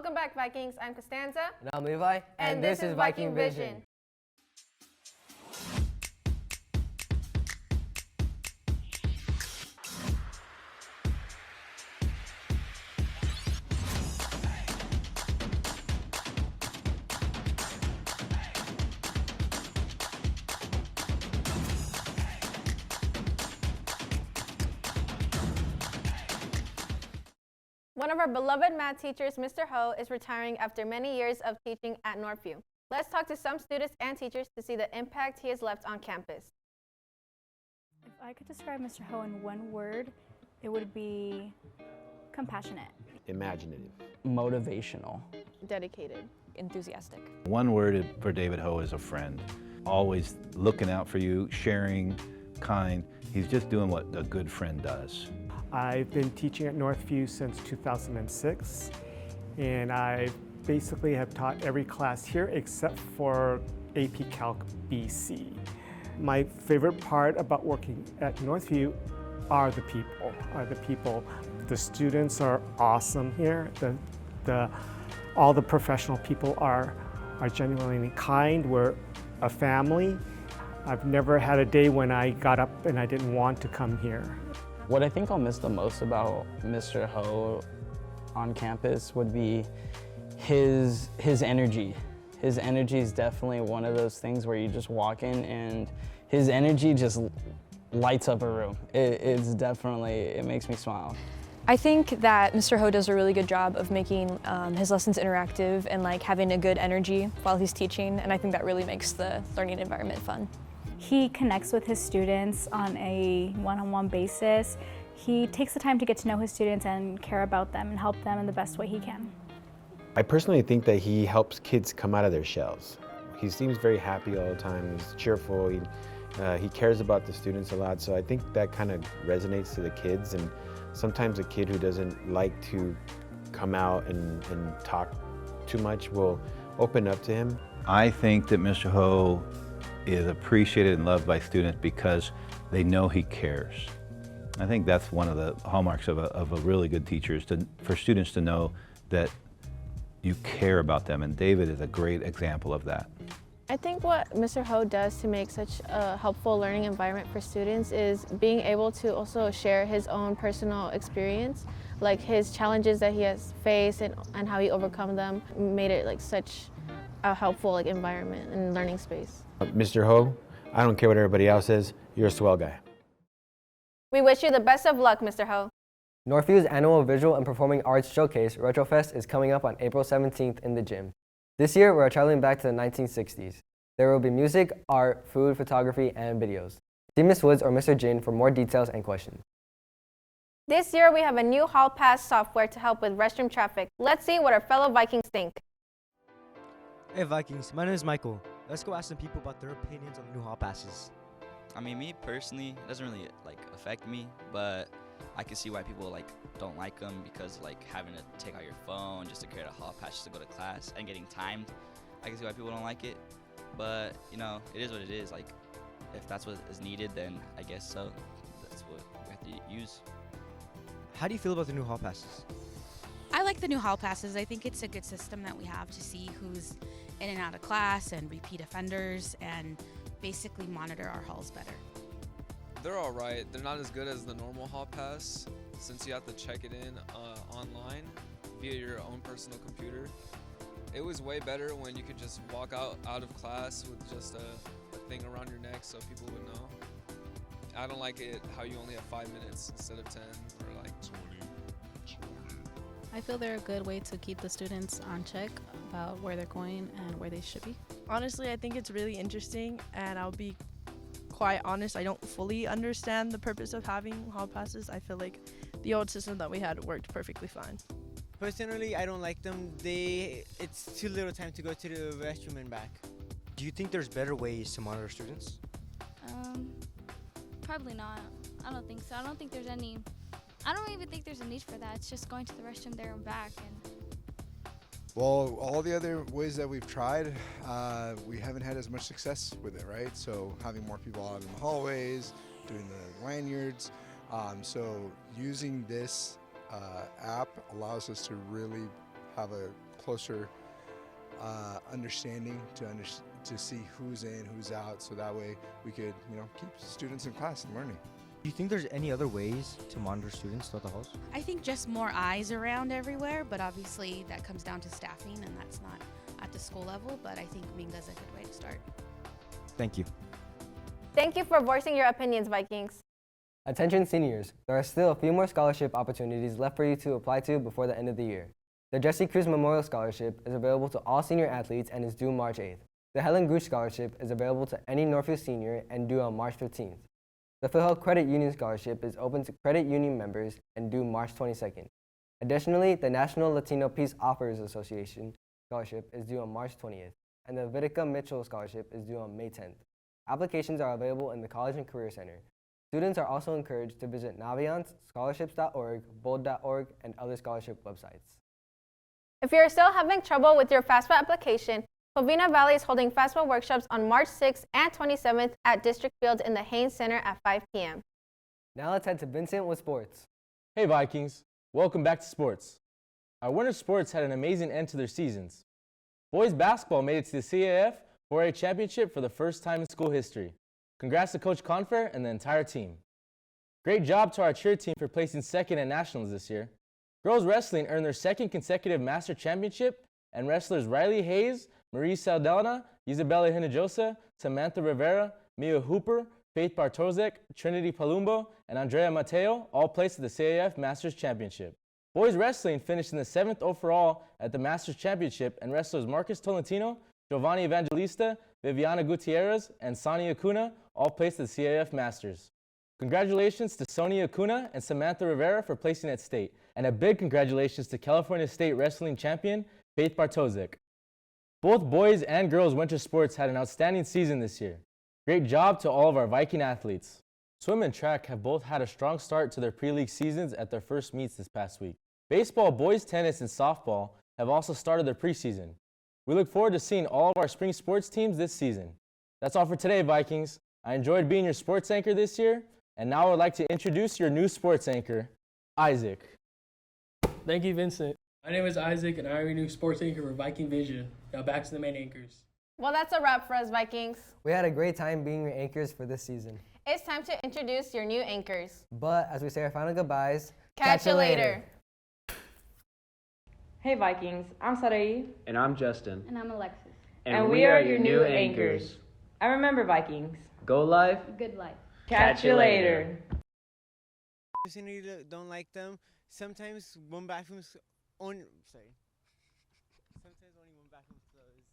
Welcome back, Vikings. I'm Costanza. And I'm Levi. And this is Viking Vision. One of our beloved math teachers, Mr. Ho, is retiring after many years of teaching at Northview. Let's talk to some students and teachers to see the impact he has left on campus. If I could describe Mr. Ho in one word, it would be compassionate. Imaginative. Motivational. Dedicated. Enthusiastic. One word for David Ho is a friend. Always looking out for you, sharing, kind. He's just doing what a good friend does. I've been teaching at Northview since 2006, and I basically have taught every class here except for AP Calc BC. My favorite part about working at Northview are the people. The students are awesome here. All the professional people are genuinely kind. We're a family. I've never had a day when I got up and I didn't want to come here. What I think I'll miss the most about Mr. Ho on campus would be his energy. His energy is definitely one of those things where you just walk in and his energy just lights up a room. It makes me smile. I think that Mr. Ho does a really good job of making his lessons interactive and having a good energy while he's teaching, and I think that really makes the learning environment fun. He connects with his students on a one-on-one basis. He takes the time to get to know his students and care about them and help them in the best way he can. I personally think that he helps kids come out of their shells. He seems very happy all the time. He's cheerful. He cares about the students a lot. So I think that kind of resonates to the kids. And sometimes a kid who doesn't like to come out and talk too much will open up to him. I think that Mr. Ho is appreciated and loved by students because they know he cares. I think that's one of the hallmarks of a really good teacher is for students to know that you care about them, and David is a great example of that. I think what Mr. Ho does to make such a helpful learning environment for students is being able to also share his own personal experience, like his challenges that he has faced and how he overcome them, made it such a helpful environment and learning space. Mr. Ho, I don't care what everybody else says, you're a swell guy. We wish you the best of luck, Mr. Ho. Northview's annual Visual and Performing Arts Showcase, Retrofest, is coming up on April 17th in the gym. This year, we're traveling back to the 1960s. There will be music, art, food, photography, and videos. See Ms. Woods or Mr. Jin for more details and questions. This year, we have a new Hall Pass software to help with restroom traffic. Let's see what our fellow Vikings think. Hey Vikings, my name is Michael. Let's go ask some people about their opinions on the new hall passes. I mean, me personally, it doesn't really affect me, but I can see why people don't like them because having to take out your phone just to create a hall pass just to go to class and getting timed. I can see why people don't like it, but it is what it is. If that's what is needed, then I guess so. That's what we have to use. How do you feel about the new hall passes? I like the new hall passes. I think it's a good system that we have to see who's in and out of class and repeat offenders and basically monitor our halls better. They're all right. They're not as good as the normal hall pass since you have to check it in online via your own personal computer. It was way better when you could just walk out of class with just a thing around your neck so people would know. I don't like it how you only have 5 minutes instead of 10 or 20. I feel they're a good way to keep the students on check about where they're going and where they should be. Honestly, I think it's really interesting, and I'll be quite honest, I don't fully understand the purpose of having hall passes. I feel like the old system that we had worked perfectly fine. Personally, I don't like them. It's too little time to go to the restroom and back. Do you think there's better ways to monitor students? Probably not. I don't think so. I don't even think there's a need for that. It's just going to the restroom there and back. Well, all the other ways that we've tried, we haven't had as much success with it, right? So having more people out in the hallways, doing the lanyards. So using this app allows us to really have a closer understanding to see who's in, who's out, so that way we could, keep students in class and learning. Do you think there's any other ways to monitor students throughout the halls? I think just more eyes around everywhere, but obviously that comes down to staffing, and that's not at the school level, but I think Minga's a good way to start. Thank you. Thank you for voicing your opinions, Vikings. Attention seniors, there are still a few more scholarship opportunities left for you to apply to before the end of the year. The Jesse Cruz Memorial Scholarship is available to all senior athletes and is due March 8th. The Helen Gooch Scholarship is available to any Northview senior and due on March 15th. The Foothill Credit Union Scholarship is open to credit union members and due March 22nd. Additionally, the National Latino Peace Offers Association Scholarship is due on March 20th, and the Vitica Mitchell Scholarship is due on May 10th. Applications are available in the College and Career Center. Students are also encouraged to visit Naviance, scholarships.org, bold.org, and other scholarship websites. If you're still having trouble with your FAFSA application, Covina Valley is holding FAFSA workshops on March 6th and 27th at District Field in the Haynes Center at 5 p.m. Now let's head to Vincent with sports. Hey Vikings, welcome back to sports. Our winter sports had an amazing end to their seasons. Boys basketball made it to the CAF 4A championship for the first time in school history. Congrats to Coach Confer and the entire team. Great job to our cheer team for placing second at nationals this year. Girls wrestling earned their second consecutive master championship, and wrestlers Riley Hayes, Marie Saldana, Isabella Hinojosa, Samantha Rivera, Mia Hooper, Faith Bartozek, Trinity Palumbo, and Andrea Mateo all placed at the CAF Masters Championship. Boys wrestling finished in the 7th overall at the Masters Championship, and wrestlers Marcus Tolentino, Giovanni Evangelista, Viviana Gutierrez, and Sonia Acuna all placed at the CAF Masters. Congratulations to Sonia Acuna and Samantha Rivera for placing at state, and a big congratulations to California State Wrestling Champion, Faith Bartozek. Both boys and girls winter sports had an outstanding season this year. Great job to all of our Viking athletes. Swim and track have both had a strong start to their pre-league seasons at their first meets this past week. Baseball, boys tennis, and softball have also started their preseason. We look forward to seeing all of our spring sports teams this season. That's all for today, Vikings. I enjoyed being your sports anchor this year, and now I would like to introduce your new sports anchor, Isaac. Thank you, Vincent. My name is Isaac, and I am your new sports anchor for Viking Vision. Now back to the main anchors. Well, that's a wrap for us, Vikings. We had a great time being your anchors for this season. It's time to introduce your new anchors. But as we say our final goodbyes, catch you later. Hey Vikings, I'm Sarai. And I'm Justin. And I'm Alexis. And we are your new anchors. And remember Vikings, go life, good life. Catch you later. Don't like them. Sometimes one bathroom's on. Sorry. Sometimes only one bathroom's closed.